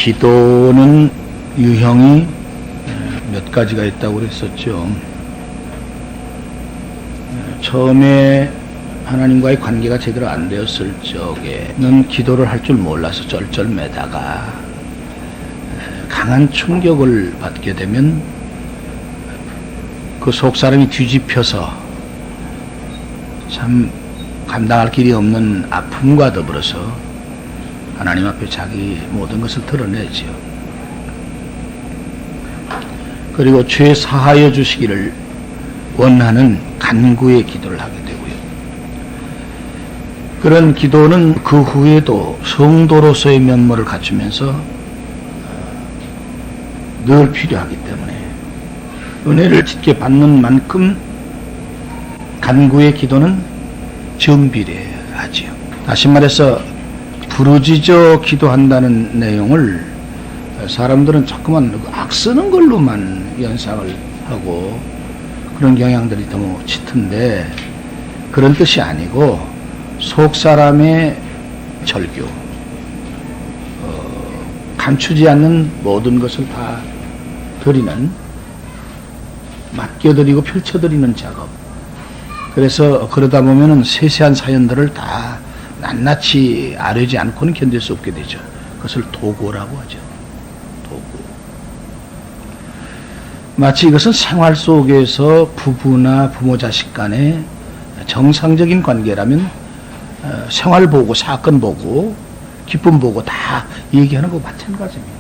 기도는 유형이 몇 가지가 있다고 그랬었죠. 처음에 하나님과의 관계가 제대로 안 되었을 적에는 기도를 할 줄 몰라서 쩔쩔매다가 강한 충격을 받게 되면 그 속사람이 뒤집혀서 참 감당할 길이 없는 아픔과 더불어서 하나님 앞에 자기 모든 것을 드러내죠. 그리고 죄 사하여 주시기를 원하는 간구의 기도를 하게 되고요. 그런 기도는 그 후에도 성도로서의 면모를 갖추면서 늘 필요하기 때문에 은혜를 짙게 받는 만큼 간구의 기도는 정비례하지요. 다시 말해서 부르짖어 기도한다는 내용을 사람들은 자꾸만 악쓰는 걸로만 연상을 하고 그런 경향들이 너무 짙은데 그런 뜻이 아니고 속 사람의 절규, 감추지 않는 모든 것을 다 드리는, 맡겨드리고 펼쳐드리는 작업. 그래서 그러다 보면은 세세한 사연들을 다 낱낱이 아뢰지 않고는 견딜 수 없게 되죠. 그것을 도고라고 하죠. 도고. 마치 이것은 생활 속에서 부부나 부모 자식 간의 정상적인 관계라면 생활 보고 사건 보고 기쁨 보고 다 얘기하는 거 마찬가지입니다.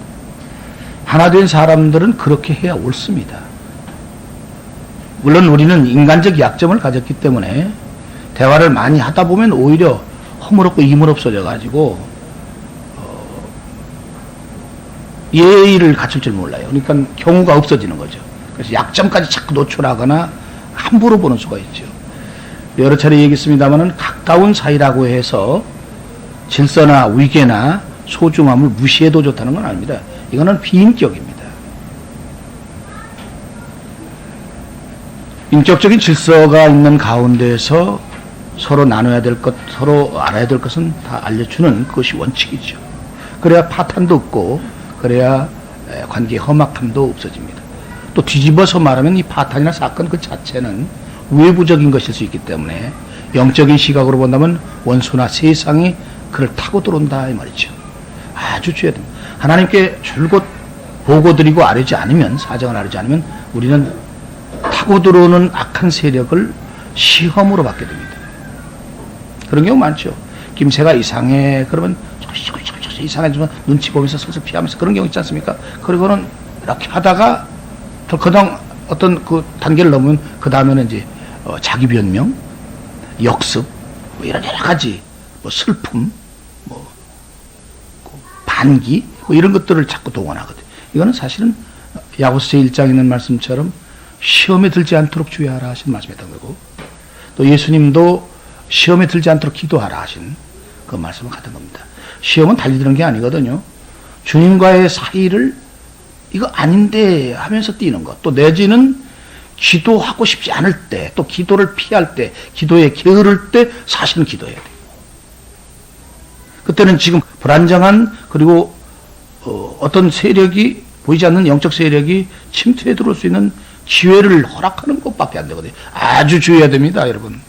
하나 된 사람들은 그렇게 해야 옳습니다. 물론 우리는 인간적 약점을 가졌기 때문에 대화를 많이 하다 보면 오히려 허물없고 이물없어져 가지고 예의를 갖출 줄 몰라요. 그러니까 경우가 없어지는 거죠. 그래서 약점까지 자꾸 노출하거나 함부로 보는 수가 있죠. 여러 차례 얘기했습니다마는 가까운 사이라고 해서 질서나 위계나 소중함을 무시해도 좋다는 건 아닙니다. 이거는 비인격입니다. 인격적인 질서가 있는 가운데서 서로 나눠야 될 것, 서로 알아야 될 것은 다 알려주는 그것이 원칙이죠. 그래야 파탄도 없고 그래야 관계의 험악함도 없어집니다. 또 뒤집어서 말하면 이 파탄이나 사건 그 자체는 외부적인 것일 수 있기 때문에 영적인 시각으로 본다면 원수나 세상이 그를 타고 들어온다 이 말이죠. 아주 주의해야 됩니다. 하나님께 줄곧 보고드리고 아뢰지 않으면, 사정을 아뢰지 않으면 우리는 타고 들어오는 악한 세력을 시험으로 받게 됩니다. 그런 경우 많죠. 김새가 이상해 그러면 이상해지면 눈치 보면서 슬슬 피하면서 그런 경우 있지 않습니까? 그리고는 이렇게 하다가 그당 어떤 그 단계를 넘으면 그 다음에는 이제 자기 변명, 역습, 뭐 이런 여러 가지 슬픔, 반기 이런 것들을 자꾸 동원하거든요. 이거는 사실은 야고보서 제1장에 있는 말씀처럼 시험에 들지 않도록 주의하라 하신 말씀이었던 거고, 또 예수님도 시험에 들지 않도록 기도하라 하신 그 말씀을 같은 겁니다. 시험은 달리드는 게 아니거든요. 주님과의 사이를 이거 아닌데 하면서 뛰는 것, 또 내지는 기도하고 싶지 않을 때, 또 기도를 피할 때, 기도에 게으를 때 사실은 기도해야 돼요. 그때는 지금 불안정한, 그리고 어떤 세력이, 보이지 않는 영적 세력이 침투해 들어올 수 있는 기회를 허락하는 것밖에 안 되거든요. 아주 주의해야 됩니다, 여러분.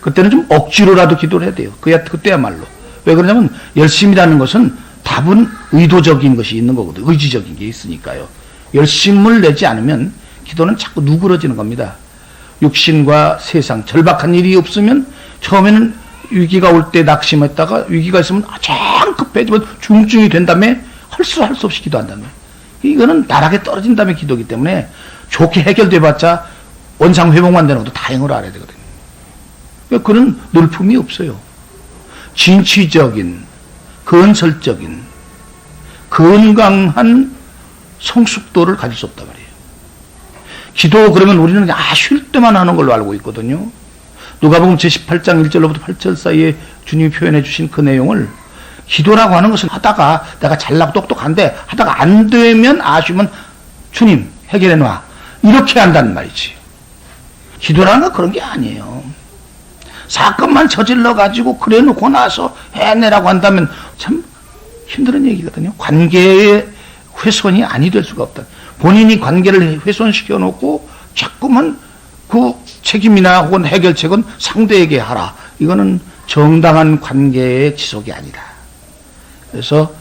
그때는 좀 억지로라도 기도를 해야 돼요. 그때야말로. 왜 그러냐면 열심이라는 것은 답은 의도적인 것이 있는 거거든요. 의지적인 게 있으니까요. 열심을 내지 않으면 기도는 자꾸 누그러지는 겁니다. 육신과 세상, 절박한 일이 없으면 처음에는 위기가 올 때 낙심했다가 위기가 있으면 참 급해지면 중증이 된 다음에 할 수 없이 기도한다는 거예요. 이거는 나락에 떨어진 다음에 기도이기 때문에 좋게 해결돼봤자 원상회복만 되는 것도 다행으로 알아야 되거든요. 그런 늘품이 없어요. 진취적인, 건설적인, 건강한 성숙도를 가질 수 없단 말이에요. 기도 그러면 우리는 쉴 때만 하는 걸로 알고 있거든요. 누가복음 제18장 1절로부터 8절 사이에 주님이 표현해 주신 그 내용을 기도라고 하는 것은 하다가 내가 잘나고 똑똑한데 하다가 안 되면 아쉬우면 주님 해결해 놔 이렇게 한다는 말이지. 기도라는 건 그런 게 아니에요. 사건만 저질러 가지고 그래 놓고 나서 해내라고 한다면 참 힘든 얘기거든요. 관계의 훼손이 아니 될 수가 없다. 본인이 관계를 훼손시켜 놓고 자꾸만 그 책임이나 혹은 해결책은 상대에게 하라. 이거는 정당한 관계의 지속이 아니다. 그래서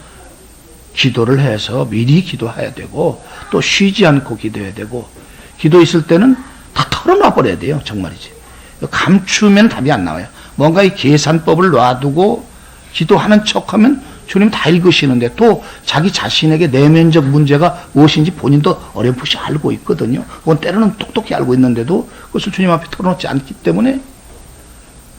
기도를 해서 미리 기도해야 되고 또 쉬지 않고 기도해야 되고 기도 있을 때는 다 털어놔 버려야 돼요. 정말이지. 감추면 답이 안 나와요. 뭔가 이 계산법을 놔두고 기도하는 척하면 주님 다 읽으시는데 또 자기 자신에게 내면적 문제가 무엇인지 본인도 어렴풋이 알고 있거든요. 그건 때로는 똑똑히 알고 있는데도 그것을 주님 앞에 털어놓지 않기 때문에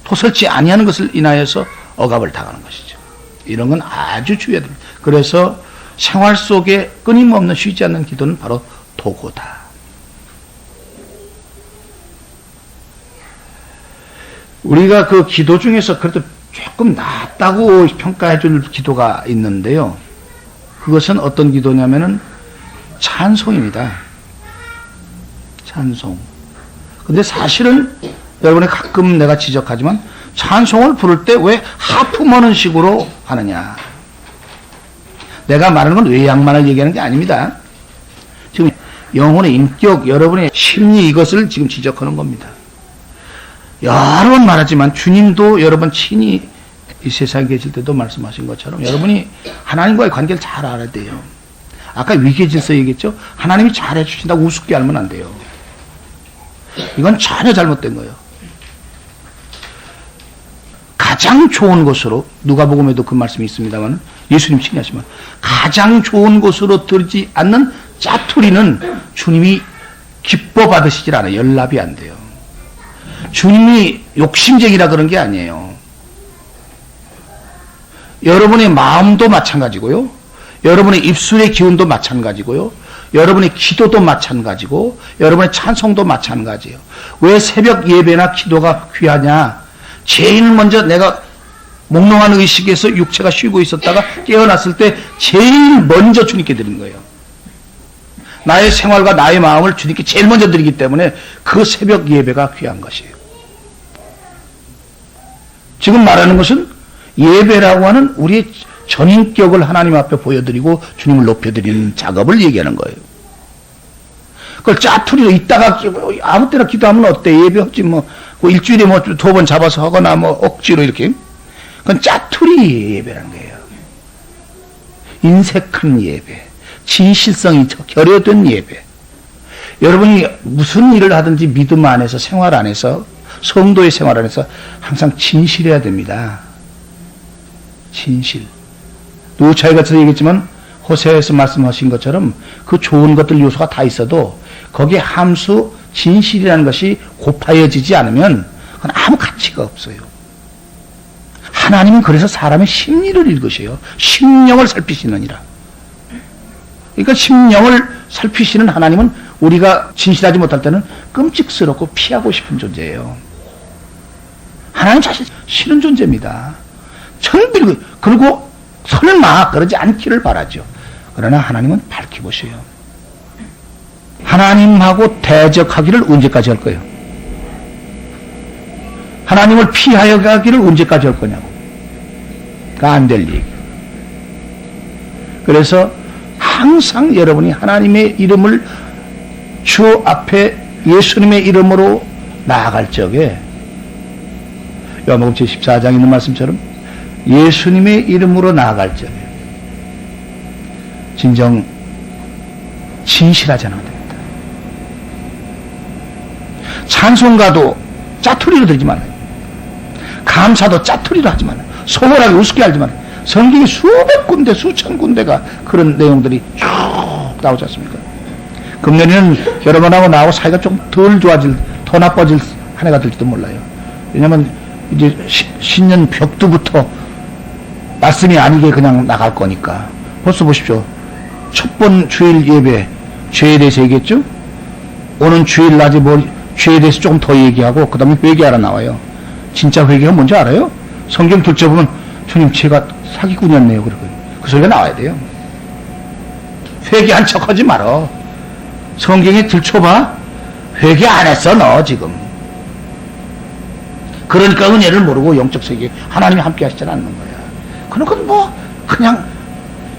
토설치 아니하는 것을 인하여서 억압을 당하는 것이죠. 이런 건 아주 주의해야 됩니다. 그래서 생활 속에 끊임없는 쉬지 않는 기도는 바로 도구다. 우리가 그 기도 중에서 그래도 조금 낫다고 평가해 줄 기도가 있는데요. 그것은 어떤 기도냐면은 찬송입니다. 찬송. 근데 사실은 여러분이 가끔 내가 지적하지만 찬송을 부를 때 왜 하품하는 식으로 하느냐. 내가 말하는 건 외양만을 얘기하는 게 아닙니다. 지금 영혼의 인격, 여러분의 심리 이것을 지금 지적하는 겁니다. 여러 번 말하지만 주님도 여러분 친히 이 세상에 계실 때도 말씀하신 것처럼 여러분이 하나님과의 관계를 잘 알아야 돼요. 아까 위계질서 얘기했죠. 하나님이 잘해 주신다고 우습게 알면 안 돼요. 이건 전혀 잘못된 거예요. 가장 좋은 곳으로 누가복음에도 그 말씀이 있습니다만 예수님 친히 하시면 가장 좋은 곳으로 들지 않는 짜투리는 주님이 기뻐 받으시질 않아요. 연락이 안 돼요. 주님이 욕심쟁이라 그런 게 아니에요. 여러분의 마음도 마찬가지고요. 여러분의 입술의 기운도 마찬가지고요. 여러분의 기도도 마찬가지고 여러분의 찬송도 마찬가지예요. 왜 새벽 예배나 기도가 귀하냐? 제일 먼저 내가 몽롱한 의식에서 육체가 쉬고 있었다가 깨어났을 때 제일 먼저 주님께 드리는 거예요. 나의 생활과 나의 마음을 주님께 제일 먼저 드리기 때문에 그 새벽 예배가 귀한 것이에요. 지금 말하는 것은 예배라고 하는 우리의 전인격을 하나님 앞에 보여드리고 주님을 높여드리는 작업을 얘기하는 거예요. 그걸 짜투리로 있다가 아무 때나 기도하면 어때? 예배하지 뭐 일주일에 뭐 2번 잡아서 하거나 뭐 억지로 이렇게. 그건 짜투리 예배라는 거예요. 인색한 예배, 진실성이 결여된 예배. 여러분이 무슨 일을 하든지 믿음 안에서 생활 안에서 성도의 생활 안에서 항상 진실해야 됩니다. 진실. 누차이가 얘기했지만 호세아에서 말씀하신 것처럼 그 좋은 것들 요소가 다 있어도 거기에 함수 진실이라는 것이 곱하여지지 않으면 그건 아무 가치가 없어요. 하나님은 그래서 사람의 심리를 읽으셔요. 심령을 살피시느니라. 그러니까 심령을 살피시는 하나님은 우리가 진실하지 못할 때는 끔찍스럽고 피하고 싶은 존재예요. 하나님 자신 싫은 존재입니다. 천빌고 그리고 설마 그러지 않기를 바라죠. 그러나 하나님은 밝히보셔요. 하나님하고 대적하기를 언제까지 할 거예요? 하나님을 피하여 가기를 언제까지 할 거냐고. 그러니까 안 될 얘기. 그래서 항상 여러분이 하나님의 이름을 주 앞에 예수님의 이름으로 나아갈 적에 요한복음 제14장에 있는 말씀처럼 예수님의 이름으로 나아갈 적에 진정 진실하지 않으면 됩니다. 찬송가도 짜투리로 들지 말아요. 감사도 짜투리로 하지 말아요. 소홀하게 우습게 알지 말아요. 성경에 수백 군데 수천 군데가 그런 내용들이 쭉 나오지 않습니까? 금년에는 여러분하고 나하고 사이가 좀 덜 좋아질, 더 나빠질 한 해가 될지도 몰라요. 왜냐하면 이제 신년 벽두부터 말씀이 아니게 그냥 나갈 거니까. 벌써 보십시오. 첫 번 주일 예배 죄에 대해서 얘기했죠. 오는 주일 낮에 뭐 죄에 대해서 조금 더 얘기하고 그 다음에 회개하러 나와요. 진짜 회개가 뭔지 알아요? 성경 들춰보면 주님 제가 사기꾼이었네요. 그 소리가 나와야 돼요. 회개한 척하지 말어. 성경에 들춰봐. 회개 안 했어 너 지금. 그러니까 은혜를 모르고 영적 세계 하나님이 함께 하시지 않는 거야. 그러니까 뭐 그냥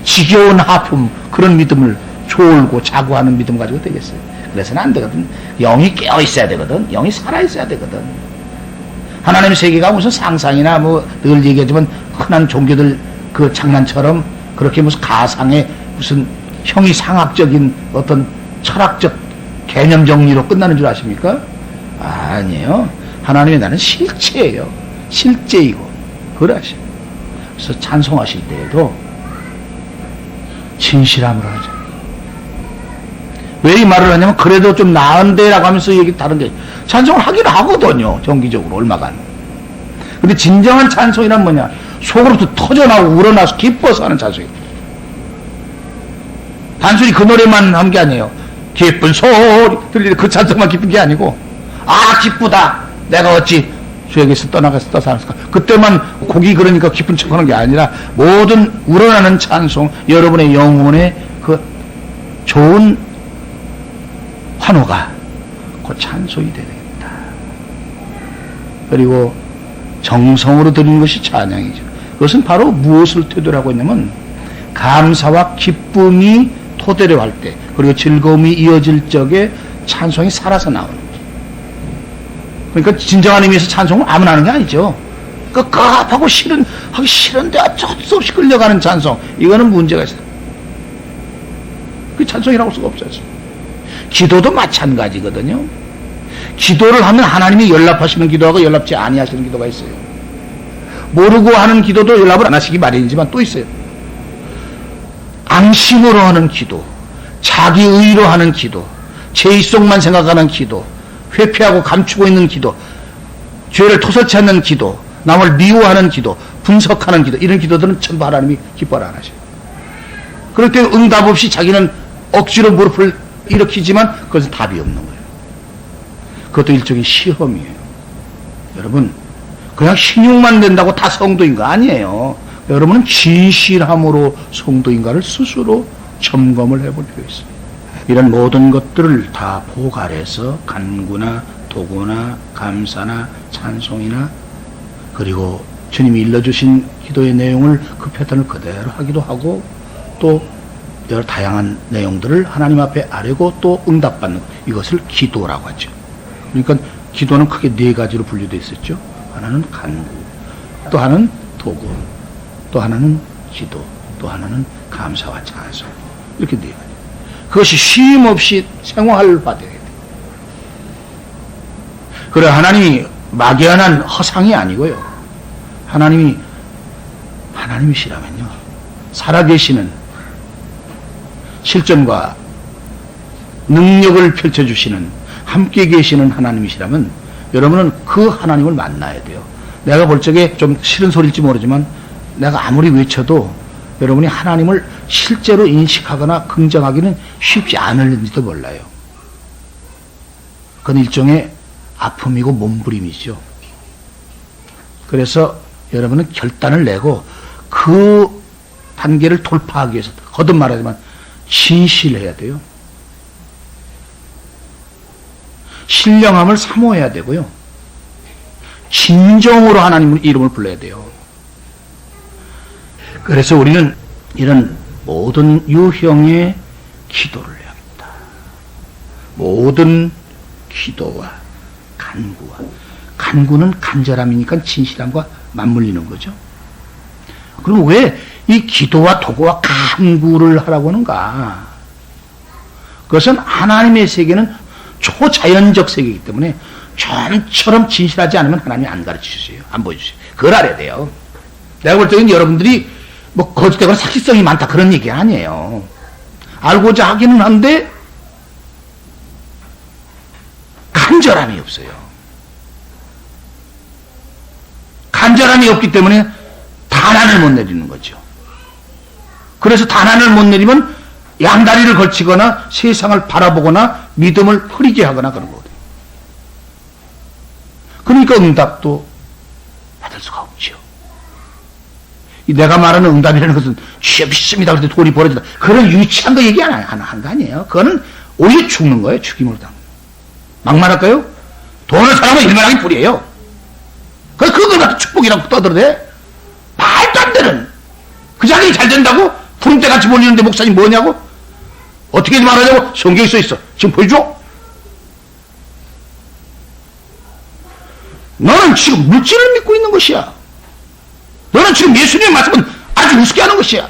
지겨운 하품 그런 믿음을 졸고 자고 하는 믿음 가지고 되겠어요. 그래서는 안 되거든. 영이 깨어 있어야 되거든. 영이 살아 있어야 되거든. 하나님의 세계가 무슨 상상이나 뭐 늘 얘기하지만 흔한 종교들 그 장난처럼 그렇게 무슨 가상의 무슨 형이상학적인 어떤 철학적 개념 정리로 끝나는 줄 아십니까? 아니에요. 하나님의 나는 실체예요. 실제이고 그러하셔. 그래서 찬송하실 때에도 진실함으로 하죠. 왜 이 말을 하냐면 그래도 좀 나은데 라고 하면서 얘기 다른데 찬송을 하긴 하거든요. 정기적으로 얼마간. 근데 진정한 찬송이란 뭐냐? 속으로부터 터져나오고 우러나서 기뻐서 하는 찬송이. 단순히 그 노래만 한 게 아니에요. 기쁜 소리 들리는 그 찬송만 기쁜 게 아니고 아 기쁘다. 내가 어찌 주에게서 떠나가서 떠살았을까. 그때만 곡이 그러니까 기쁜 척하는 게 아니라 모든 우러나는 찬송 여러분의 영혼의 그 좋은 환호가 그 찬송이 되겠다. 그리고 정성으로 드리는 것이 찬양이죠. 그것은 바로 무엇을 토대로 하고 있냐면 감사와 기쁨이 토대로 할 때 그리고 즐거움이 이어질 적에 찬송이 살아서 나오는 거죠. 그러니까 진정한 의미에서 찬송을 아무나 하는 게 아니죠. 하고 하기 싫은데 어쩔 수 없이 끌려가는 찬송. 이거는 문제가 있어요. 그 찬송이라고 할 수가 없었어요. 기도도 마찬가지거든요. 기도를 하면 하나님이 연락하시는 기도하고 연락지 아니하시는 기도가 있어요. 모르고 하는 기도도 연락을 안 하시기 마련이지만 또 있어요. 앙심으로 하는 기도, 자기 의로 하는 기도, 제 입속만 생각하는 기도, 회피하고 감추고 있는 기도, 죄를 토설치 않는 기도, 남을 미워하는 기도, 분석하는 기도, 이런 기도들은 전부 하나님이 기뻐를 안 하셔요. 그럴 때 응답 없이 자기는 억지로 무릎을 일으키지만 그것은 답이 없는 거예요. 그것도 일종의 시험이에요. 여러분, 그냥 신용만 된다고 다 성도인 거 아니에요. 여러분은 진실함으로 성도인가를 스스로 점검을 해볼 필요가 있어요. 이런 모든 것들을 다 보갈해서 간구나 도구나 감사나 찬송이나 그리고 주님이 일러주신 기도의 내용을 그 패턴을 그대로 하기도 하고 또 여러 다양한 내용들을 하나님 앞에 아뢰고 또 응답받는 이것을 기도라고 하죠. 그러니까 기도는 크게 네 가지로 분류되어 있었죠. 하나는 간구, 또 하나는 도구, 또 하나는 기도, 또 하나는 감사와 찬송. 이렇게 네 가지. 그것이 쉼 없이 생활받아야 돼요. 그래 하나님이 막연한 허상이 아니고요. 하나님이시라면요. 살아계시는 실전과 능력을 펼쳐주시는 함께 계시는 하나님이시라면 여러분은 그 하나님을 만나야 돼요. 내가 볼 적에 좀 싫은 소리일지 모르지만 내가 아무리 외쳐도 여러분이 하나님을 실제로 인식하거나 긍정하기는 쉽지 않을지도 몰라요. 그건 일종의 아픔이고 몸부림이죠. 그래서 여러분은 결단을 내고 그 단계를 돌파하기 위해서 거듭 말하지만 진실해야 돼요. 신령함을 사모해야 되고요. 진정으로 하나님 이름을 불러야 돼요. 그래서 우리는 이런 모든 유형의 기도를 해야겠다. 모든 기도와 간구는 간절함이니까 진실함과 맞물리는 거죠. 그럼 왜 이 기도와 도구와 간구를 하라고 하는가? 그것은 하나님의 세계는 초자연적 세계이기 때문에 좀처럼 진실하지 않으면 하나님이 안 가르치셔요. 안 보여주세요. 그걸 알아야 돼요. 내가 볼 때는 여러분들이 뭐 거짓되거나 사기성이 많다 그런 얘기 아니에요. 알고자 하기는 한데 간절함이 없어요. 간절함이 없기 때문에 단안을 못 내리는 거죠. 그래서 단안을 못 내리면 양다리를 걸치거나 세상을 바라보거나 믿음을 흐리게 하거나 그런 거거든요. 그러니까 응답도 받을 수가 없죠. 내가 말하는 응답이라는 것은 주여 믿습니다. 그런데 돈이 벌어진다. 그런 유치한 거 얘기 하는 거 아니에요. 그거는 오히려 죽는 거예요. 죽임으로 당하는. 막말할까요? 돈을 사람은 일만하기 불이에요. 그걸 갖다 축복이라고 떠들어대? 말도 안 되는. 그 자격이 잘 된다고 푸른때같이 몰리는데 목사님 뭐냐고? 어떻게 말하냐고? 성경에 써있어. 지금 보여줘? 너는 지금 물질을 믿고 있는 것이야. 너는 지금 예수님의 말씀은 아주 우습게 하는 것이야.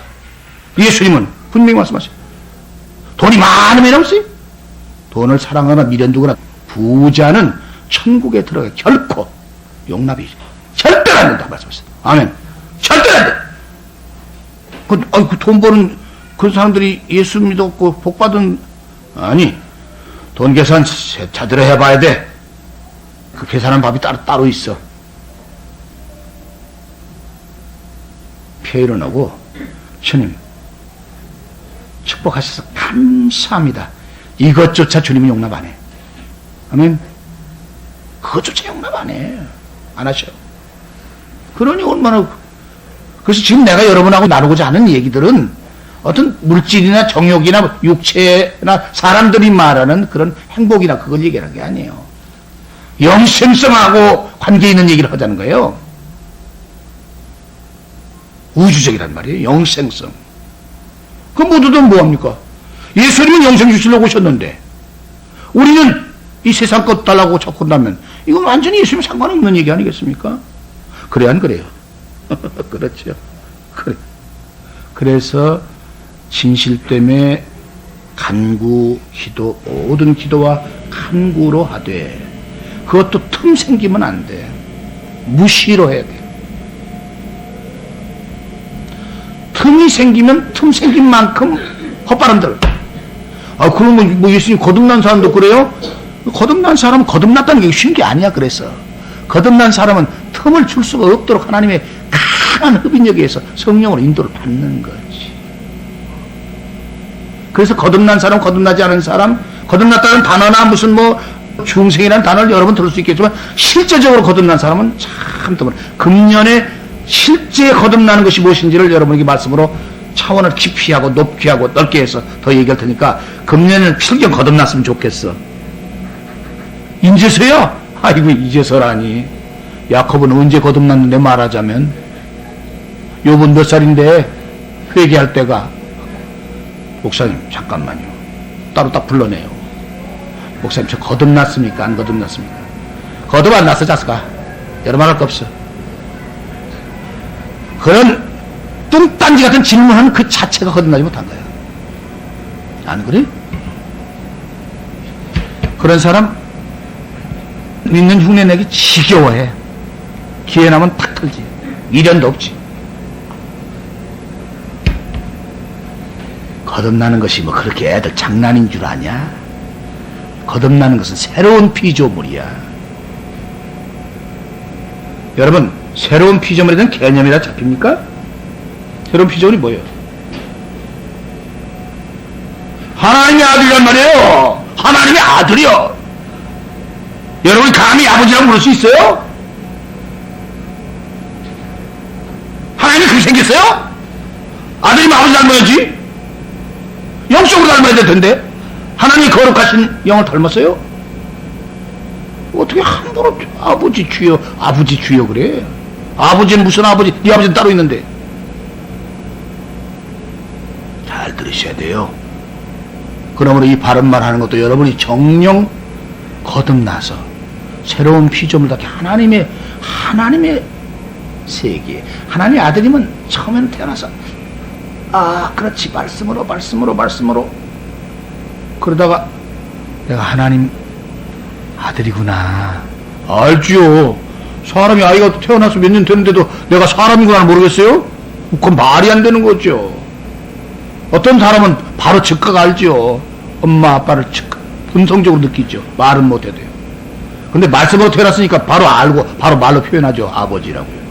예수님은 분명히 말씀하셔요. 돈이 많으면 없어요. 돈을 사랑하거나 미련 두거나 부자는 천국에 들어가 결코 용납이 절대로 안 된다 말씀하셨어요. 아멘. 절대로 안 돼. 그 돈 버는 그 사람들이 예수 믿었고 복받은, 아니, 돈 계산 제대로 해봐야 돼. 그 계산한 법이 따로 있어. 피해 일어나고, 주님, 축복하셔서 감사합니다. 이것조차 주님은 용납 안 해. 아멘. 그것조차 용납 안 해. 안 하셔. 그러니 얼마나, 그래서 지금 내가 여러분하고 나누고자 하는 얘기들은 어떤 물질이나 정욕이나 육체나 사람들이 말하는 그런 행복이나 그걸 얘기하는 게 아니에요. 영생성하고 관계 있는 얘기를 하자는 거예요. 우주적이란 말이에요. 영생성. 그 모두들 뭐합니까? 예수님은 영생 주시려고 오셨는데 우리는 이 세상 것 달라고 자꾸 한다면 이건 완전히 예수님 상관없는 얘기 아니겠습니까? 그래 안 그래요? 그렇죠. 그래. 그래서 진실됨에 간구 기도, 모든 기도와 간구로 하되 그것도 틈 생기면 안 돼. 무시로 해야 돼. 틈이 생기면 틈 생긴 만큼 헛바람들. 그러면 뭐 예수님 거듭난 사람도 그래요? 거듭난 사람은 거듭났다는 게 쉬운 게 아니야. 그래서 거듭난 사람은 틈을 줄 수가 없도록 하나님의 강한 흡인력에 의해서 성령으로 인도를 받는 거지. 그래서 거듭난 사람, 거듭나지 않은 사람, 거듭났다는 단어나 무슨 뭐 중생이라는 단어를 여러분 들을 수 있겠지만 실제적으로 거듭난 사람은 참 드물어. 금년에 실제 거듭나는 것이 무엇인지를 여러분에게 말씀으로 차원을 깊이 하고 높게 하고 넓게 해서 더 얘기할 테니까 금년에는 필경 거듭났으면 좋겠어. 이제서야? 아이고 이제서라니. 야곱은 언제 거듭났는데 말하자면 요번 몇 살인데 회개할 때가 목사님 잠깐만요. 따로 딱 불러내요. 목사님 저 거듭났습니까? 안 거듭났습니까? 거듭 안 났어 자스가. 여러 말 할 거 없어. 그런 뚱딴지 같은 질문하는 그 자체가 거듭나지 못한 거야. 안 그래? 그런 사람 믿는 흉내 내기 지겨워해. 기회 나면 탁 털지. 미련도 없지. 거듭나는 것이 뭐 그렇게 애들 장난인 줄 아냐? 거듭나는 것은 새로운 피조물이야. 여러분, 새로운 피조물에 대한 개념이라 잡힙니까? 새로운 피조물이 뭐예요? 하나님의 아들이란 말이에요. 하나님의 아들이요. 여러분 감히 아버지라고 부를 수 있어요? 하나님이 그렇게 생겼어요? 아들이면 아버지 닮아야지. 영적으로 닮아야 될 텐데 하나님이 거룩하신 영을 닮았어요? 어떻게 함부로 아버지 주여 그래? 아버지는 무슨 아버지? 네 아버지는 따로 있는데. 잘 들으셔야 돼요. 그러므로 이 바른 말 하는 것도 여러분이 정령 거듭나서 새로운 피조물답게 하나님의 세계, 하나님의 아들이면 처음에는 태어나서 그렇지, 말씀으로 그러다가 내가 하나님 아들이구나 알지요. 사람이 아이가 태어나서 몇 년 됐는데도 내가 사람이구나 모르겠어요? 그건 말이 안 되는 거죠. 어떤 사람은 바로 즉각 알지요. 엄마 아빠를 즉각 본성적으로 느끼죠. 말은 못해도요. 근데 말씀으로 태어났으니까 바로 알고 바로 말로 표현하죠. 아버지라고요.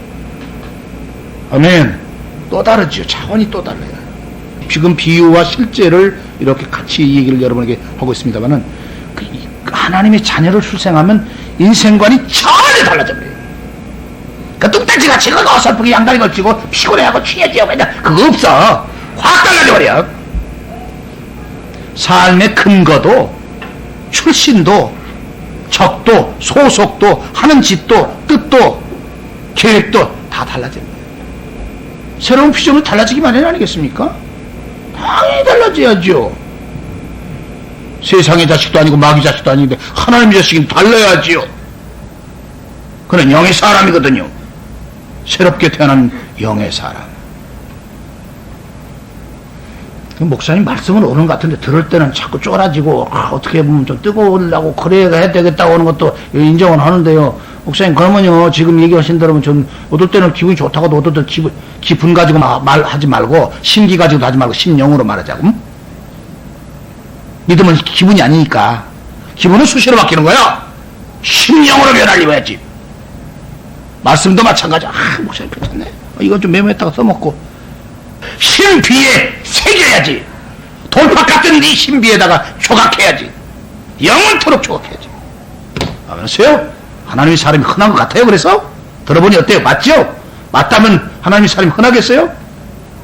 아멘. 또 다르죠. 차원이 또 달라요. 지금 비유와 실제를 이렇게 같이 이 얘기를 여러분에게 하고 있습니다만은 그 하나님의 자녀를 출생하면 인생관이 전혀 달라져 버려요. 그 뚱딴지같이 그 어설프게 양다리 걸치고 피곤해하고 취해지고 그거 없어. 확 달라져 버려. 삶의 근거도 출신도 적도 소속도 하는 짓도 뜻도 계획도 다 달라집니다. 새로운 피조물이 달라지기 마련 아니겠습니까? 당연히 달라져야죠. 세상의 자식도 아니고 마귀 자식도 아닌데 하나님의 자식은 달라야지요. 그는 영의 사람이거든요. 새롭게 태어난 영의 사람. 목사님 말씀은 옳은 것 같은데 들을 때는 자꾸 쫄아지고 어떻게 보면 좀 뜨거우려고 그래야 해야 되겠다고 하는 것도 인정은 하는데요. 목사님 그러면요 지금 얘기하신 대로면 좀 어떨 때는 기분이 좋다고도 어떨 때는 기분 가지고 말하지 말고 심기 가지고도 하지 말고 심령으로 말하자고. 믿음은 기분이 아니니까 기분은 수시로 바뀌는 거야. 심령으로 변화해야지. 말씀도 마찬가지. 목사님 괜찮네. 이건 좀 메모했다가 써먹고 신비에 새겨야지. 돌팍 같은 네 신비에다가 조각해야지. 영원토록 조각해야지. 알았어요? 하나님의 사람이 흔한 것 같아요. 그래서 들어보니 어때요? 맞죠? 맞다면 하나님의 사람이 흔하겠어요?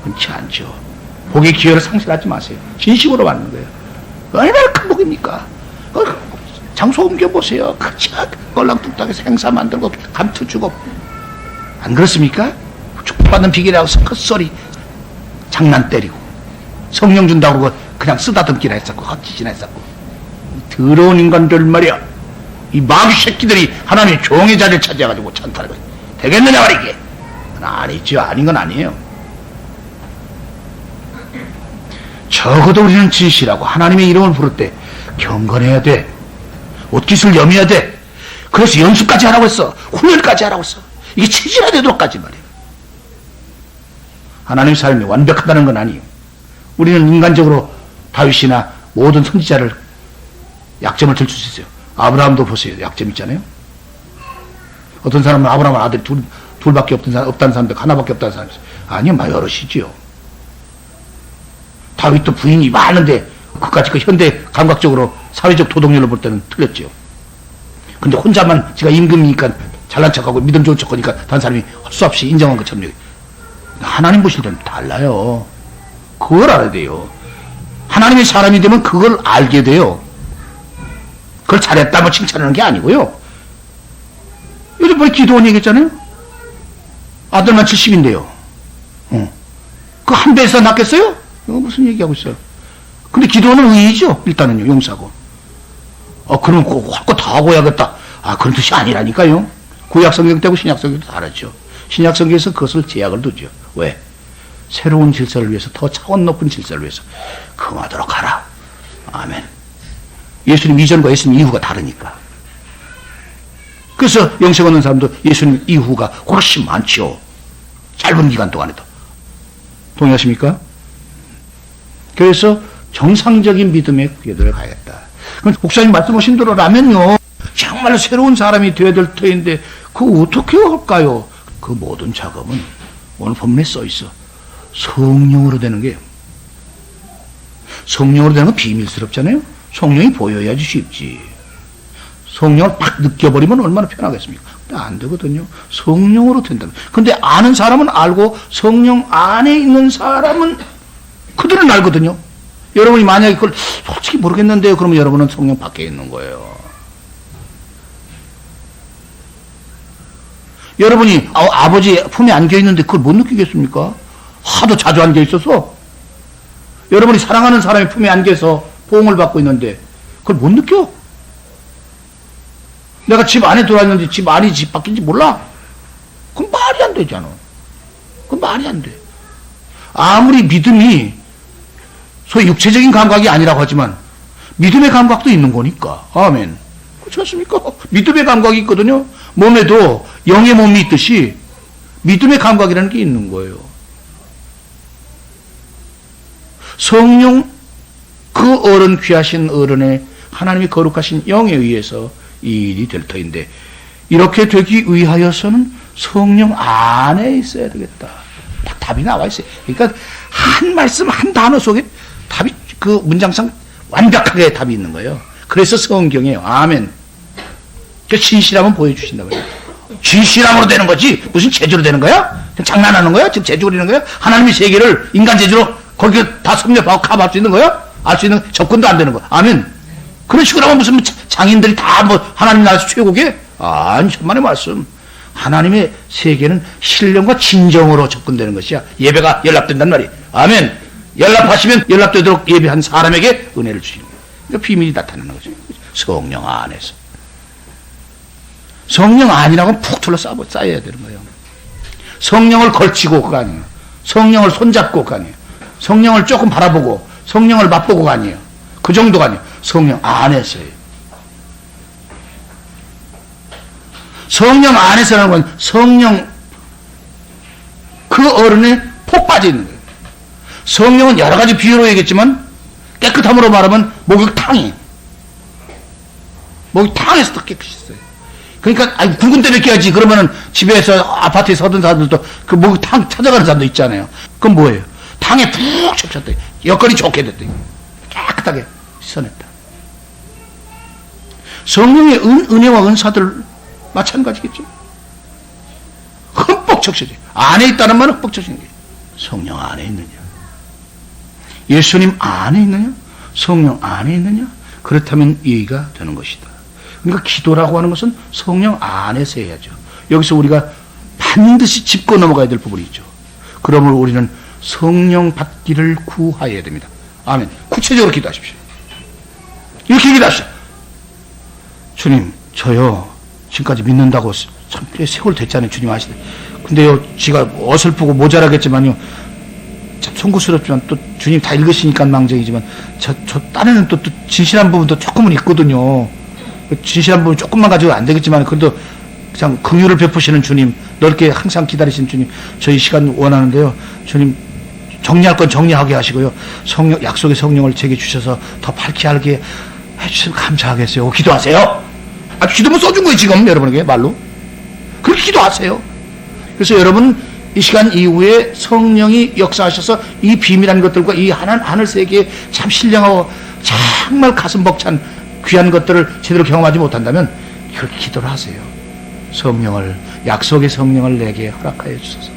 흔치 않죠. 복의 기회를 상실하지 마세요. 진심으로 받는 거예요. 얼마나 큰 복입니까? 장소 옮겨보세요. 껄랑뚝딱해서 행사 만들고 감투 주고 안 그렇습니까? 축복받는 비결이라고 헛소리 장난 때리고 성령 준다고 그러고 그냥 쓰다듬기나 했었고 헛짓이나 했었고 더러운 인간들 말이야. 이 마귀 새끼들이 하나님의 종의 자리를 차지해가지고 찬탈하고 되겠느냐 말이게. 아니죠. 아닌 건 아니에요. 적어도 우리는 진실하고 하나님의 이름을 부를 때 경건해야 돼. 옷깃을 여며야 돼. 그래서 연습까지 하라고 했어. 훈련까지 하라고 했어. 이게 체질화 되도록까지 말이에요. 하나님의 삶이 완벽하다는 건 아니에요. 우리는 인간적으로 다윗이나 모든 선지자를 약점을 들출 수 있어요. 아브라함도 보세요. 약점 있잖아요. 어떤 사람은 아브라함은 아들이 둘밖에 없다는 사람도 하나밖에 없다는 사람이 있어요. 아니요, 막 여럿이지요. 다윗도 부인이 많은데 그까지 그 현대 감각적으로 사회적 도덕률로 볼 때는 틀렸죠. 근데 혼자만 지가 임금이니까 잘난 척하고 믿음 좋은 척하니까 다른 사람이 할 수 없이 인정한 것처럼 하나님 보실 때는 달라요. 그걸 알아야 돼요. 하나님의 사람이 되면 그걸 알게 돼요. 그걸 잘했다 뭐 칭찬하는 게 아니고요. 요즘 우리 기도원 얘기했잖아요. 아들만 70인데요. 그 한 배에서 낫겠어요? 이거 무슨 얘기하고 있어요? 근데 기도원은 의의죠. 일단은요. 용서하고. 그럼 할 거 다 하고 해야겠다. 그런 뜻이 아니라니까요. 구약성경 때고 신약성경도 다르죠. 신약성경에서 그것을 제약을 두죠. 왜? 새로운 질서를 위해서 더 차원 높은 질서를 위해서 금하도록 하라. 아멘. 예수님 이전과 예수님 이후가 다르니까. 그래서 영생 얻는 사람도 예수님 이후가 훨씬 많죠. 짧은 기간 동안에도. 동의하십니까? 그래서 정상적인 믿음의 궤도를 가야겠다. 그럼 목사님 말씀하신 대로라면요. 정말로 새로운 사람이 되어야 될 터인데 그거 어떻게 할까요? 그 모든 작업은 오늘 본문에 써 있어. 성령으로 되는 게요. 성령으로 되는 건 비밀스럽잖아요. 성령이 보여야지 쉽지. 성령을 팍 느껴버리면 얼마나 편하겠습니까? 근데 안 되거든요. 성령으로 된다면. 근데 아는 사람은 알고 성령 안에 있는 사람은 그들은 알거든요. 여러분이 만약에 그걸 솔직히 모르겠는데요. 그러면 여러분은 성령 밖에 있는 거예요. 여러분이 아버지 품에 안겨있는데 그걸 못 느끼겠습니까? 하도 자주 안겨있어서. 여러분이 사랑하는 사람의 품에 안겨서 보응을 받고 있는데 그걸 못 느껴? 내가 집 안에 들어왔는데 집 안이 집 밖인지 몰라? 그건 말이 안 되잖아. 그건 말이 안 돼. 아무리 믿음이 소위 육체적인 감각이 아니라고 하지만 믿음의 감각도 있는 거니까. 아멘. 그렇지 않습니까? 믿음의 감각이 있거든요. 몸에도 영의 몸이 있듯이 믿음의 감각이라는 게 있는 거예요. 성령, 그 어른, 귀하신 어른의 하나님의 거룩하신 영에 의해서 이 일이 될 터인데, 이렇게 되기 위하여서는 성령 안에 있어야 되겠다. 딱 답이 나와 있어요. 그러니까 한 말씀, 한 단어 속에 답이, 그 문장상 완벽하게 답이 있는 거예요. 그래서 성경이에요. 아멘. 그 진실함은 보여주신다고 해요. 진실함으로 되는 거지 무슨 재주로 되는 거야? 장난하는 거야? 지금 재주 부리는 거야? 하나님의 세계를 인간 재주로 거기에 다 섭렵하고 커버할 수 있는 거야? 알 수 있는 접근도 안 되는 거야. 아멘. 그런 식으로 하면 무슨 장인들이 다 뭐 하나님 나라에서 최고게? 아니, 천만의 말씀. 하나님의 세계는 신령과 진정으로 접근되는 것이야. 예배가 연락된단 말이야. 아멘. 연락하시면 연락되도록 예배한 사람에게 은혜를 주시는 거예요. 그러니까 비밀이 나타나는 거죠. 성령 안에서. 성령 아니라고 푹 둘러싸야 되는 거예요. 성령을 걸치고 그거 아니에요. 성령을 손잡고 그거 아니에요. 성령을 조금 바라보고 성령을 맛보고가 아니에요. 그 정도가 아니에요. 성령 안에서예요. 성령 안에서라는 건 성령 그 어른에 폭 빠져 있는 거예요. 성령은 여러 가지 비유로 얘기했지만 깨끗함으로 말하면 목욕탕이에요. 목욕탕에서 더 깨끗했어요. 그러니까 아니 굵은 때를 깨야지 그러면은 집에서 아파트에 서던 사람들도 그 목욕탕 찾아가는 사람도 있잖아요. 그건 뭐예요? 탕에 푹 쳤다. 여건이 좋게 됐다. 깨끗하게 씻어냈다. 성령의 은혜와 은사들 마찬가지겠죠. 흠뻑 적셔져. 안에 있다는 말은 흠뻑 적셔진 거예요. 성령 안에 있느냐? 예수님 안에 있느냐? 성령 안에 있느냐? 그렇다면 이해가 되는 것이다. 그러니까 기도라고 하는 것은 성령 안에서 해야죠. 여기서 우리가 반드시 짚고 넘어가야 될 부분이 있죠. 그러므로 우리는 성령 받기를 구하여야 됩니다. 아멘. 구체적으로 기도하십시오. 이렇게 기도하십시오. 주님, 저요 지금까지 믿는다고 참 세월 됐잖아요. 주님 아시네. 근데요 지가 어설프고 모자라겠지만요 참 송구스럽지만 또 주님 다 읽으시니까 망정이지만 저 딴에는 또 진실한 부분도 조금은 있거든요. 진실한 부분 조금만 가지고 안 되겠지만 그래도 그냥 긍휼을 베푸시는 주님, 넓게 항상 기다리시는 주님, 저희 시간 원하는데요. 주님 정리할 건 정리하게 하시고요. 성령, 약속의 성령을 제게 주셔서 더 밝게 알게 해주시면 감사하겠어요. 기도하세요. 아주 기도문 써준 거예요 지금 여러분에게 말로. 그렇게 기도하세요. 그래서 여러분 이 시간 이후에 성령이 역사하셔서 이 비밀한 것들과 이 하늘 세계에 참 신령하고 정말 가슴 벅찬 귀한 것들을 제대로 경험하지 못한다면 그렇게 기도를 하세요. 성령을, 약속의 성령을 내게 허락하여 주소서.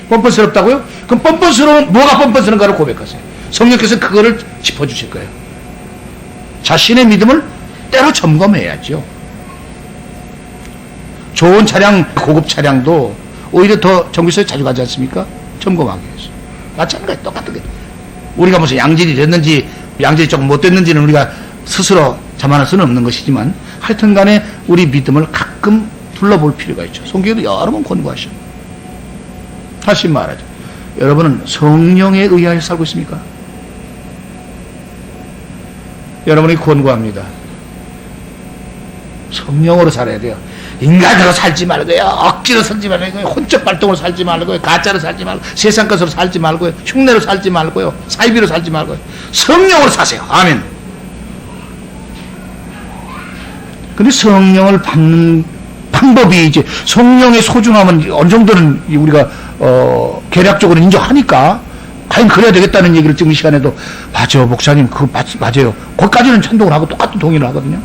뻔뻔스럽다고요? 그럼 뻔뻔스러운, 뭐가 뻔뻔스러운가를 고백하세요. 성령께서 그거를 짚어주실 거예요. 자신의 믿음을 때로 점검해야죠. 좋은 차량, 고급 차량도 오히려 더 정비소에 자주 가지 않습니까? 점검하기 위해서. 마찬가지 똑같은 게. 우리가 무슨 양질이 됐는지, 양질이 조금 못 됐는지는 우리가 스스로 자만할 수는 없는 것이지만 하여튼 간에 우리 믿음을 가끔 둘러볼 필요가 있죠. 성경에도 여러 번 권고하셔. 다시 말하죠. 여러분은 성령에 의하여 살고 있습니까? 여러분이 권고합니다. 성령으로 살아야 돼요. 인간으로 살지 말고요. 억지로 살지 말고요. 혼적 발동으로 살지 말고요. 가짜로 살지 말고 세상 것으로 살지 말고요. 흉내로 살지 말고요. 사이비로 살지 말고요. 성령으로 사세요. 아멘. 근데 성령을 받는 방법이 이제 성령의 소중함은 어느 정도는 우리가 계략적으로 인정하니까 과연 그래야 되겠다는 얘기를 지금 이 시간에도 맞아 목사님 그거 맞아요. 거기까지는 찬동을 하고 똑같은 동의를 하거든요.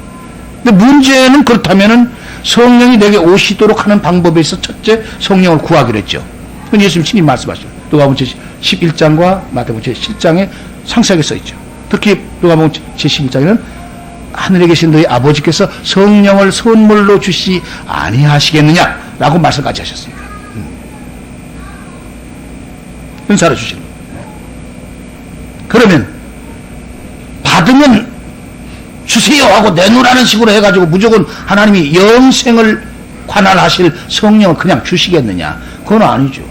근데 문제는 그렇다면은 성령이 내게 오시도록 하는 방법에 있어 첫째 성령을 구하기로 했죠. 그건 예수님 친히 말씀하셨죠. 누가복음 제 11장과 마태복음 제 10장에 상세하게 써있죠. 특히 누가복음 제 11장에는 하늘에 계신 너희 아버지께서 성령을 선물로 주시 아니하시겠느냐라고 말씀까지 하셨습니다. 은사로 주시는 거예요. 그러면 받으면 주세요 하고 내놓으라는 식으로 해가지고 무조건 하나님이 영생을 관할하실 성령을 그냥 주시겠느냐? 그건 아니죠.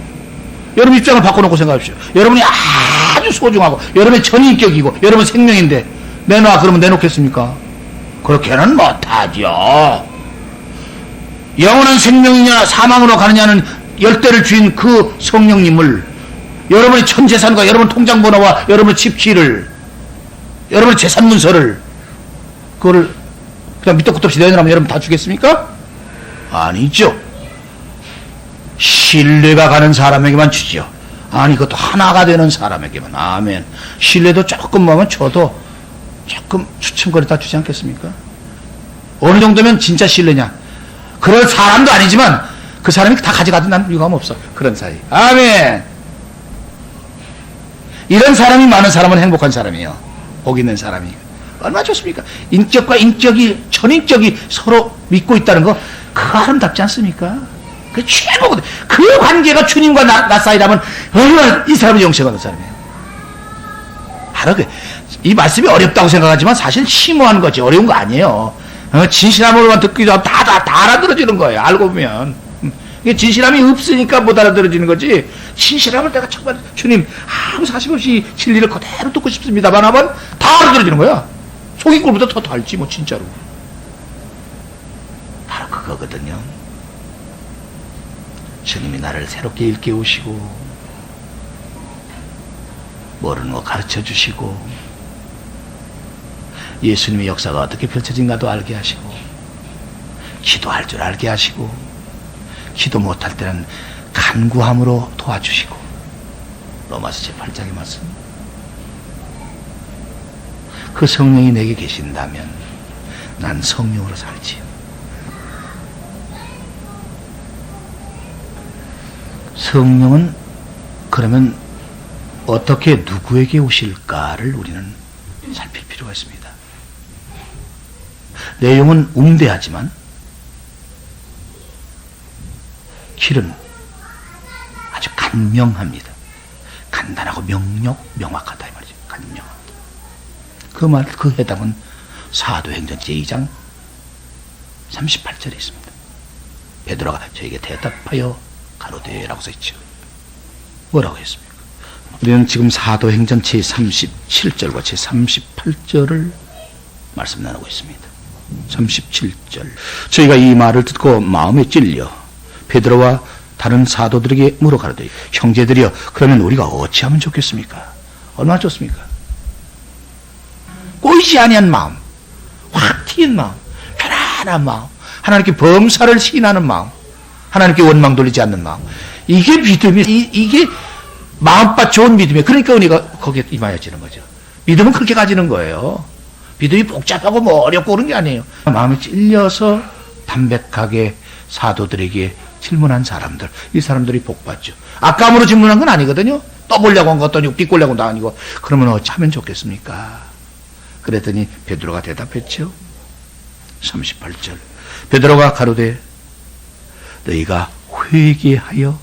여러분 입장을 바꿔놓고 생각하십시오. 여러분이 아주 소중하고 여러분의 전인격이고 여러분 생명인데 내놔 그러면 내놓겠습니까? 그렇게는 못하죠. 영원한 생명이냐 사망으로 가느냐는 열대를 쥔 그 성령님을 여러분의 전 재산과 여러분 통장 번호와 여러분의 집키를 여러분의 재산 문서를 그거를 그냥 밑도 끝도 없이 내놓으면 여러분 다 주겠습니까? 아니죠. 신뢰가 가는 사람에게만 주죠. 아니 그것도 하나가 되는 사람에게만. 아멘. 신뢰도 조금 보면 저도 조금 추첨거리다 주지 않겠습니까? 어느 정도면 진짜 신뢰냐? 그럴 사람도 아니지만 그 사람이 다 가져가도 난 유감 없어. 그런 사이. 아멘. 이런 사람이 많은 사람은 행복한 사람이에요. 복 있는 사람이. 얼마나 좋습니까? 인격과 인격이, 전인격이 서로 믿고 있다는 거, 그거 아름답지 않습니까? 그 최고거든. 그 관계가 주님과 나 사이라면 얼마나 이 사람은 영생하는 사람이에요. 바로 이 말씀이 어렵다고 생각하지만 사실 심오한 거지 어려운 거 아니에요. 진실함으로만 듣기도 하고 다 알아들어지는 거예요. 알고 보면. 이게 진실함이 없으니까 못 알아들어지는 거지. 진실함을 내가 정말 주님 아무 사실 없이 진리를 그대로 듣고 싶습니다만 하면 다 알아들어지는 거야. 속이 꿀보다 더 달지 뭐 진짜로. 바로 그거거든요. 주님이 나를 새롭게 일깨우시고 모르는 거 가르쳐 주시고 예수님의 역사가 어떻게 펼쳐진가도 알게 하시고 기도할 줄 알게 하시고 기도 못할 때는 간구함으로 도와주시고 로마서 제8장의 말씀. 그 성령이 내게 계신다면 난 성령으로 살지요. 성령은 그러면 어떻게 누구에게 오실까를 우리는 살필 필요가 있습니다. 내용은 웅대하지만 길은 아주 간명합니다. 간단하고 명확하다 이 말이죠. 간명합니다. 그 해답은 사도행전 제2장 38절에 있습니다. 베드로가 저에게 대답하여 가로되라고 써있죠. 뭐라고 했습니까? 우리는 지금 사도행전 제37절과 제38절을 말씀 나누고 있습니다. 37절. 저희가 이 말을 듣고 마음에 찔려 베드로와 다른 사도들에게 물어 가로되 형제들이여 그러면 우리가 어찌하면 좋겠습니까? 얼마나 좋습니까? 꼬이지 아니한 마음, 확 튀는 마음, 편안한 마음, 하나님께 범사를 시인하는 마음, 하나님께 원망 돌리지 않는 마음. 이게 믿음이, 이게 마음밭 좋은 믿음이에요. 그러니까 은혜가 거기에 임하여지는 거죠. 믿음은 그렇게 가지는 거예요. 믿음이 복잡하고 뭐 어렵고 그런 게 아니에요. 마음에 찔려서 담백하게 사도들에게 질문한 사람들, 이 사람들이 복받죠. 악감으로 질문한 건 아니거든요. 떠보려고 한 것도 아니고 비꼴려고 도 아니고. 그러면 어찌하면 좋겠습니까? 그랬더니 베드로가 대답했죠. 38절. 베드로가 가로되 너희가 회개하여,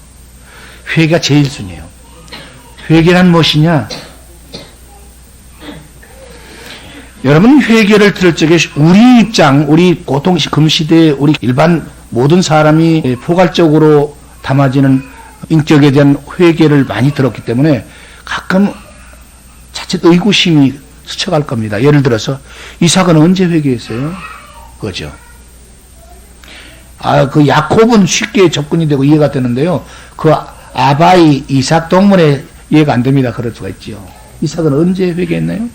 회개가 제일 순이에요. 회개란 무엇이냐? 여러분 회개를 들을 적에 우리 입장, 우리 보통 금시대에 우리 일반 모든 사람이 포괄적으로 담아지는 인격에 대한 회개를 많이 들었기 때문에 가끔 자칫 의구심이 스쳐갈 겁니다. 예를 들어서 이삭은 언제 회개했어요? 그죠? 그 야곱은 쉽게 접근이 되고 이해가 되는데요. 그 아바이 이삭 동문에 이해가 안 됩니다. 그럴 수가 있죠. 이삭은 언제 회개했나요?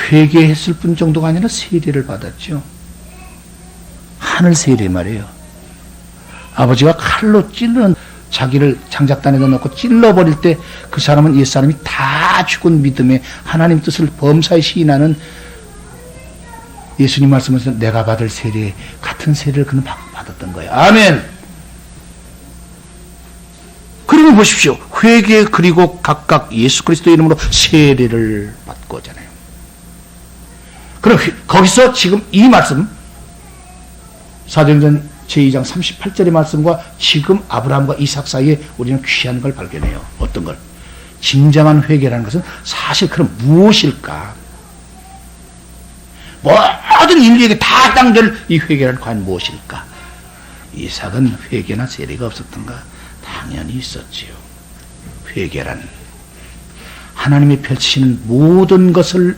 회개했을 뿐 정도가 아니라 세례를 받았죠. 하늘 세례 말이에요. 아버지가 칼로 찔르는 자기를 장작단에다 넣고 찔러버릴 때 그 사람은 옛사람이 다 죽은 믿음에 하나님 뜻을 범사에 시인하는 예수님 말씀에서 내가 받을 세례 같은 세례를 그는 받았던 거예요. 아멘. 그러면 보십시오. 회개 그리고 각각 예수 그리스도 이름으로 세례를 받고 오잖아요. 그럼 거기서 지금 이 말씀 사도행전 제2장 38절의 말씀과 지금 아브라함과 이삭 사이에 우리는 귀한 걸 발견해요. 어떤 걸? 진정한 회개라는 것은 사실 그럼 무엇일까? 모든 인류에게 다 해당될 이 회개란 과연 무엇일까? 이삭은 회개나 세례가 없었던가? 당연히 있었지요. 회개란 하나님이 펼치시는 모든 것을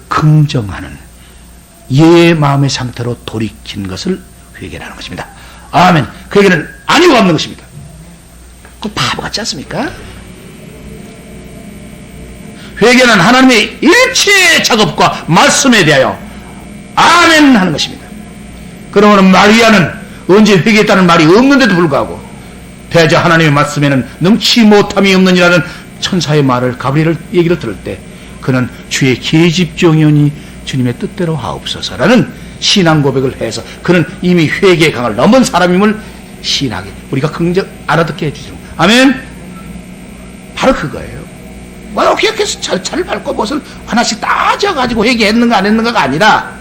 긍정하는 예의 마음의 상태로 돌이킨 것을 회개라는 것입니다. 아멘. 그 회개는 아니고 없는 것입니다. 그 바보 같지 않습니까? 회개는 하나님의 일체의 작업과 말씀에 대하여 아멘 하는 것입니다. 그러면 마리아는 언제 회개했다는 말이 없는데도 불구하고 대저 하나님의 말씀에는 능치 못함이 없느니라는 천사의 말을 가브리엘 얘기를 들을 때 그는 주의 계집종이오니 주님의 뜻대로 하옵소서라는 신앙 고백을 해서 그는 이미 회개의 강을 넘은 사람임을 신하게 우리가 긍정 알아듣게 해주죠. 아멘. 바로 그거예요. 뭐 이렇게 해서 절차를 밟고 무엇을 하나씩 따져가지고 회개했는가 안 했는가가 아니라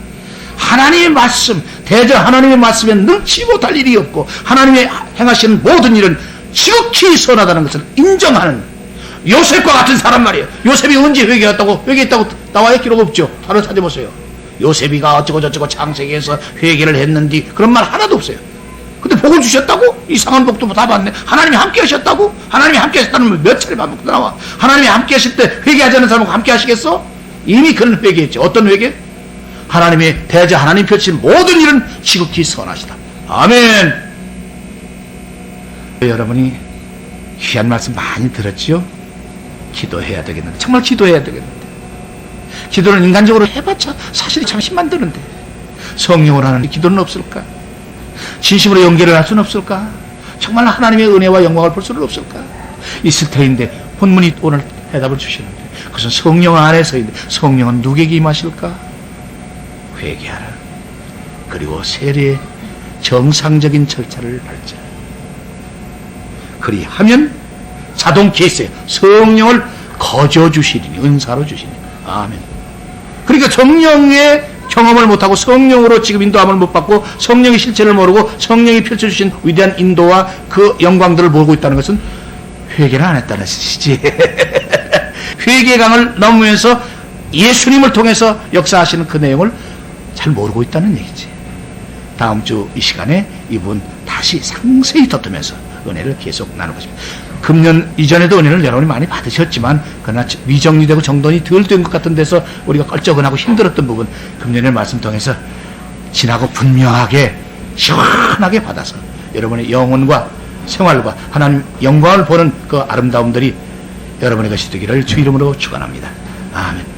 하나님의 말씀, 대저 하나님의 말씀에 능치 못할 일이 없고 하나님의 행하시는 모든 일은 지극히 선하다는 것을 인정하는 요셉과 같은 사람 말이에요. 요셉이 언제 회개했다고 나와요? 기록 없죠. 바로 찾아보세요. 요셉이가 어쩌고 저쩌고 창세기에서 회개를 했는지 그런 말 하나도 없어요. 근데 복을 주셨다고? 이상한 복도 다 받네. 하나님이 함께 하셨다고? 하나님이 함께 하셨다는 몇 차례 반복 나와. 하나님이 함께 하실 때 회개하지 않는 사람과 함께 하시겠어? 이미 그는 회개했죠. 어떤 회개? 하나님의 대자 하나님 펼친 모든 일은 지극히 선하시다. 아멘. 여러분이 귀한 말씀 많이 들었지요? 기도해야 되겠는데, 정말 기도해야 되겠는데, 기도는 인간적으로 해봤자 사실이 참 힘만 드는데 성령으로 하는 기도는 없을까? 진심으로 연결을 할 수는 없을까? 정말 하나님의 은혜와 영광을 볼 수는 없을까? 있을 터인데 본문이 오늘 해답을 주시는데 그것은 성령 안에서인데 성령은 누구에게 임하실까? 회개하라. 그리고 세례의 정상적인 절차를 밟자. 그리하면 자동 케이스에 성령을 거저 주시리니, 은사로 주시니. 아멘. 그러니까 성령의 경험을 못하고 성령으로 지금 인도함을 못 받고 성령의 실체를 모르고 성령이 펼쳐주신 위대한 인도와 그 영광들을 모르고 있다는 것은 회개를 안 했다는 뜻이지. 회개의 강을 넘으면서 예수님을 통해서 역사하시는 그 내용을 잘 모르고 있다는 얘기지. 다음 주 이 시간에 이 부분 다시 상세히 덧으면서 은혜를 계속 나눌 것입니다. 금년 이전에도 은혜를 여러분이 많이 받으셨지만 그러나 미정리되고 정돈이 덜 된 것 같은 데서 우리가 껄쩍은하고 힘들었던 부분 금년의 말씀 통해서 진하고 분명하게 시원하게 받아서 여러분의 영혼과 생활과 하나님 영광을 보는 그 아름다움들이 여러분의 것이 되기를 주 이름으로 축원합니다. 아멘.